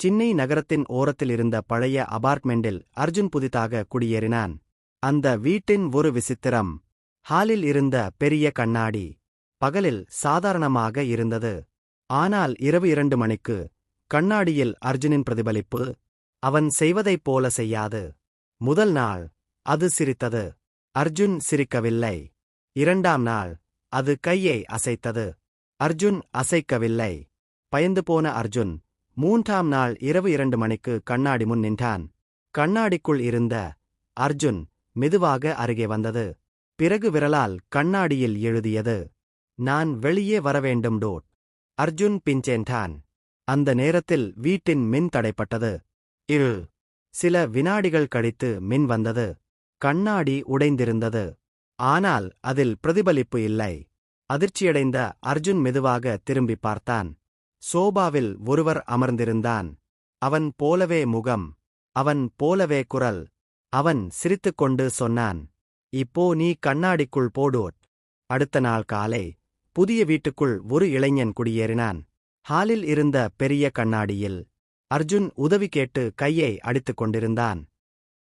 சென்னை நகரத்தின் ஓரத்தில் இருந்த பழைய அபார்ட்மெண்டில் அர்ஜுன் புதிதாக குடியேறினான். அந்த வீட்டின் ஒரு விசித்திரம். ஹாலில் இருந்த பெரிய கண்ணாடி பகலில் சாதாரணமாக இருந்தது. ஆனால் இரவு 2 மணிக்கு கண்ணாடியில் அர்ஜுனின் பிரதிபலிப்பு. அவன் செய்வதைப் போல செய்யாது. முதல் நாள் அது சிரித்தது. அர்ஜுன் சிரிக்கவில்லை. 2ஆம் நாள் அது கையை அசைத்தது. அர்ஜுன் அசைக்கவில்லை. பயந்து போன அர்ஜுன் 3ஆம் நாள் இரவு 2 மணிக்கு கண்ணாடி முன் நின்றான். கண்ணாடிக்குள் இருந்த அர்ஜுன் மெதுவாக அருகே வந்தது. பிறகு விரலால் கண்ணாடியில் எழுதியது, "நான் வெளியே வரவேண்டும் டோட்." அர்ஜுன் பிஞ்சேன்றான். அந்த நேரத்தில் வீட்டின் மின் தடைப்பட்டது. சில வினாடிகள் கழித்து மின் வந்தது. கண்ணாடி உடைந்திருந்தது. ஆனால் அதில் பிரதிபலிப்பு இல்லை. அதிர்ச்சியடைந்த அர்ஜுன் மெதுவாக திரும்பி பார்த்தான். சோபாவில் ஒருவர் அமர்ந்திருந்தான். அவன் போலவே முகம். அவன் போலவே குரல். அவன் சிரித்துக்கொண்டு சொன்னான், "இப்போ நீ கண்ணாடிக்குள் போடோட்." அடுத்த நாள் காலை புதிய வீட்டுக்குள் ஒரு இளைஞன் குடியேறினான். ஹாலில் இருந்த பெரிய கண்ணாடியில் அர்ஜுன் உதவி கேட்டு கையை அடித்துக் கொண்டிருந்தான்.